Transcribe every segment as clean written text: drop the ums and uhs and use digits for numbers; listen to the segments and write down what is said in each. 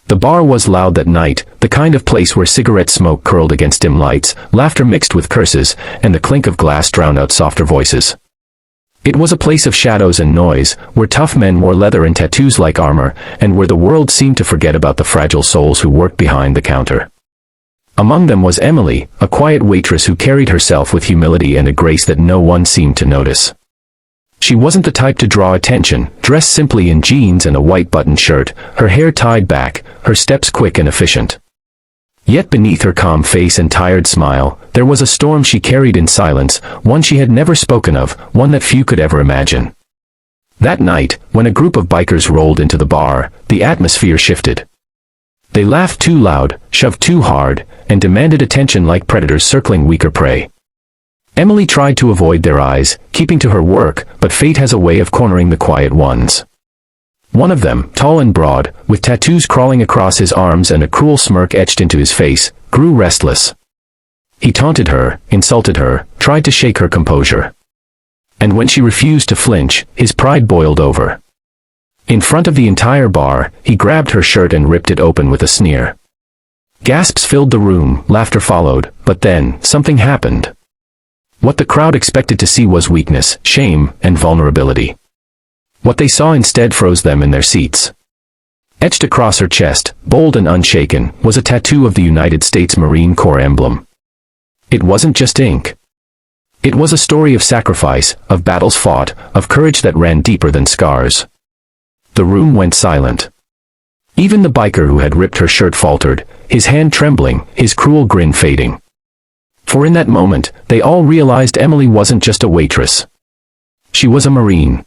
The bar was loud that night, the kind of place where cigarette smoke curled against dim lights, laughter mixed with curses, and the clink of glass drowned out softer voices. It was a place of shadows and noise, where tough men wore leather and tattoos like armor, and where the world seemed to forget about the fragile souls who worked behind the counter. Among them was Emily, a quiet waitress who carried herself with humility and a grace that no one seemed to notice. She wasn't the type to draw attention, dressed simply in jeans and a white buttoned shirt, her hair tied back, her steps quick and efficient. Yet beneath her calm face and tired smile, there was a storm she carried in silence, one she had never spoken of, one that few could ever imagine. That night, when a group of bikers rolled into the bar, the atmosphere shifted. They laughed too loud, shoved too hard, and demanded attention like predators circling weaker prey. Emily tried to avoid their eyes, keeping to her work, but fate has a way of cornering the quiet ones. One of them, tall and broad, with tattoos crawling across his arms and a cruel smirk etched into his face, grew restless. He taunted her, insulted her, tried to shake her composure. And when she refused to flinch, his pride boiled over. In front of the entire bar, he grabbed her shirt and ripped it open with a sneer. Gasps filled the room, laughter followed, but then, something happened. What the crowd expected to see was weakness, shame, and vulnerability. What they saw instead froze them in their seats. Etched across her chest, bold and unshaken, was a tattoo of the United States Marine Corps emblem. It wasn't just ink. It was a story of sacrifice, of battles fought, of courage that ran deeper than scars. The room went silent. Even the biker who had ripped her shirt faltered, his hand trembling, his cruel grin fading. For in that moment, they all realized Emily wasn't just a waitress. She was a Marine.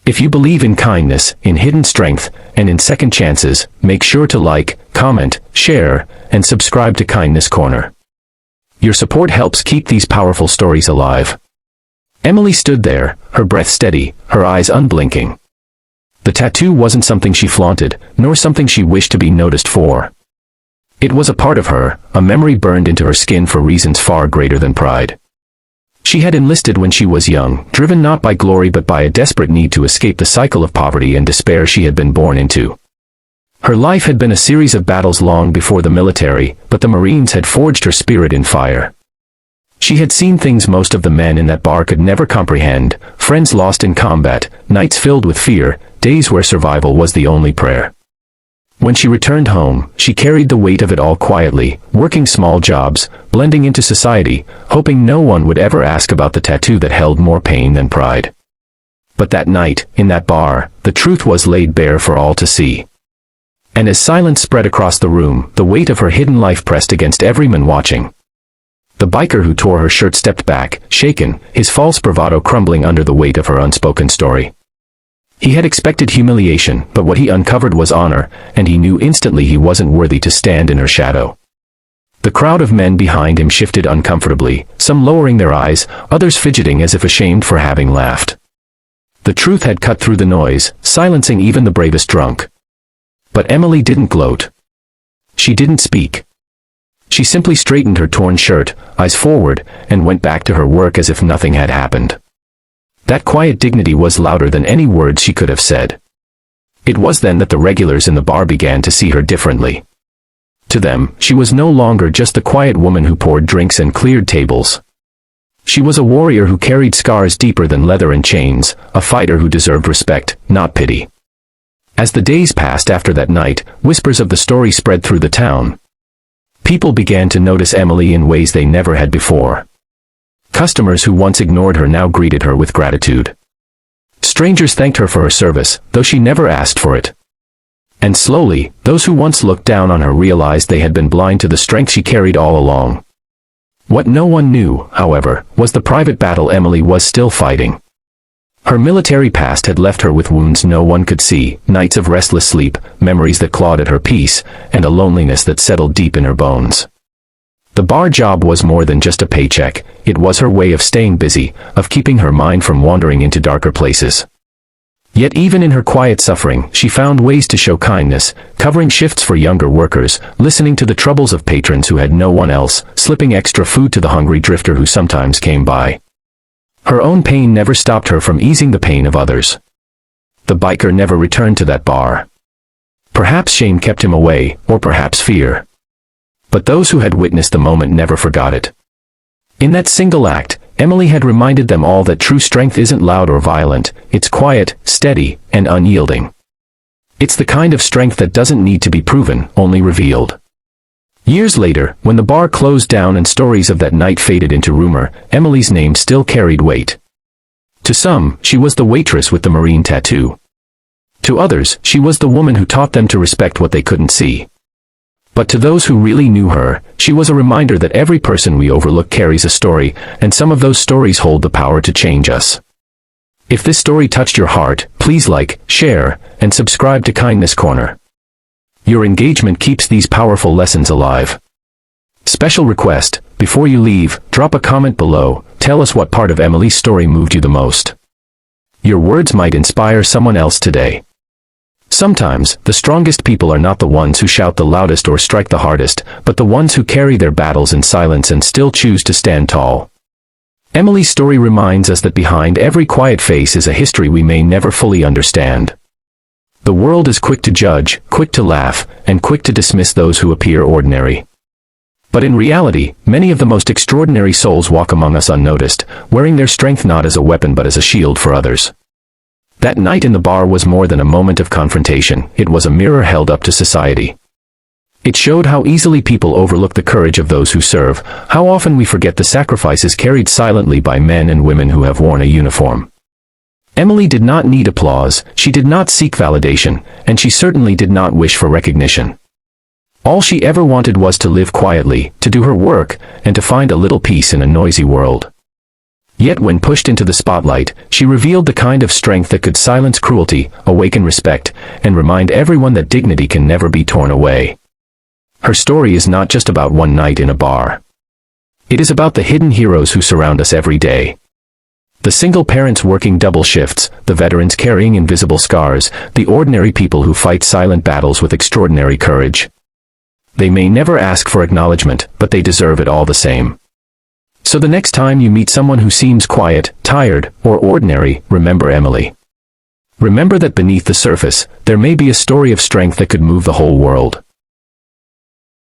If you believe in kindness, in hidden strength, and in second chances, make sure to like, comment, share, and subscribe to Kindness Corner. Your support helps keep these powerful stories alive. Emily stood there, her breath steady, her eyes unblinking. The tattoo wasn't something she flaunted, nor something she wished to be noticed for. It was a part of her, a memory burned into her skin for reasons far greater than pride. She had enlisted when she was young, driven not by glory but by a desperate need to escape the cycle of poverty and despair she had been born into. Her life had been a series of battles long before the military, but the Marines had forged her spirit in fire. She had seen things most of the men in that bar could never comprehend, friends lost in combat, nights filled with fear, days where survival was the only prayer. When she returned home, she carried the weight of it all quietly, working small jobs, blending into society, hoping no one would ever ask about the tattoo that held more pain than pride. But that night, in that bar, the truth was laid bare for all to see. And as silence spread across the room, the weight of her hidden life pressed against every man watching. The biker who tore her shirt stepped back, shaken, his false bravado crumbling under the weight of her unspoken story. He had expected humiliation, but what he uncovered was honor, and he knew instantly he wasn't worthy to stand in her shadow. The crowd of men behind him shifted uncomfortably, some lowering their eyes, others fidgeting as if ashamed for having laughed. The truth had cut through the noise, silencing even the bravest drunk. But Emily didn't gloat. She didn't speak. She simply straightened her torn shirt, eyes forward, and went back to her work as if nothing had happened. That quiet dignity was louder than any words she could have said. It was then that the regulars in the bar began to see her differently. To them, she was no longer just the quiet woman who poured drinks and cleared tables. She was a warrior who carried scars deeper than leather and chains, a fighter who deserved respect, not pity. As the days passed after that night, whispers of the story spread through the town. People began to notice Emily in ways they never had before. Customers who once ignored her now greeted her with gratitude. Strangers thanked her for her service, though she never asked for it. And slowly, those who once looked down on her realized they had been blind to the strength she carried all along. What no one knew, however, was the private battle Emily was still fighting. Her military past had left her with wounds no one could see, nights of restless sleep, memories that clawed at her peace, and a loneliness that settled deep in her bones. The bar job was more than just a paycheck, it was her way of staying busy, of keeping her mind from wandering into darker places. Yet even in her quiet suffering, she found ways to show kindness, covering shifts for younger workers, listening to the troubles of patrons who had no one else, slipping extra food to the hungry drifter who sometimes came by. Her own pain never stopped her from easing the pain of others. The biker never returned to that bar. Perhaps shame kept him away, or perhaps fear. But those who had witnessed the moment never forgot it. In that single act, Emily had reminded them all that true strength isn't loud or violent, it's quiet, steady, and unyielding. It's the kind of strength that doesn't need to be proven, only revealed. Years later, when the bar closed down and stories of that night faded into rumor, Emily's name still carried weight. To some, she was the waitress with the marine tattoo. To others, she was the woman who taught them to respect what they couldn't see. But to those who really knew her, she was a reminder that every person we overlook carries a story, and some of those stories hold the power to change us. If this story touched your heart, please like, share, and subscribe to Kindness Corner. Your engagement keeps these powerful lessons alive. Special request, before you leave, drop a comment below, tell us what part of Emily's story moved you the most. Your words might inspire someone else today. Sometimes, the strongest people are not the ones who shout the loudest or strike the hardest, but the ones who carry their battles in silence and still choose to stand tall. Emily's story reminds us that behind every quiet face is a history we may never fully understand. The world is quick to judge, quick to laugh, and quick to dismiss those who appear ordinary. But in reality, many of the most extraordinary souls walk among us unnoticed, wearing their strength not as a weapon but as a shield for others. That night in the bar was more than a moment of confrontation, it was a mirror held up to society. It showed how easily people overlook the courage of those who serve, how often we forget the sacrifices carried silently by men and women who have worn a uniform. Emily did not need applause, she did not seek validation, and she certainly did not wish for recognition. All she ever wanted was to live quietly, to do her work, and to find a little peace in a noisy world. Yet when pushed into the spotlight, she revealed the kind of strength that could silence cruelty, awaken respect, and remind everyone that dignity can never be torn away. Her story is not just about one night in a bar. It is about the hidden heroes who surround us every day. The single parents working double shifts, the veterans carrying invisible scars, the ordinary people who fight silent battles with extraordinary courage. They may never ask for acknowledgement, but they deserve it all the same. So the next time you meet someone who seems quiet, tired, or ordinary, remember Emily. Remember that beneath the surface, there may be a story of strength that could move the whole world.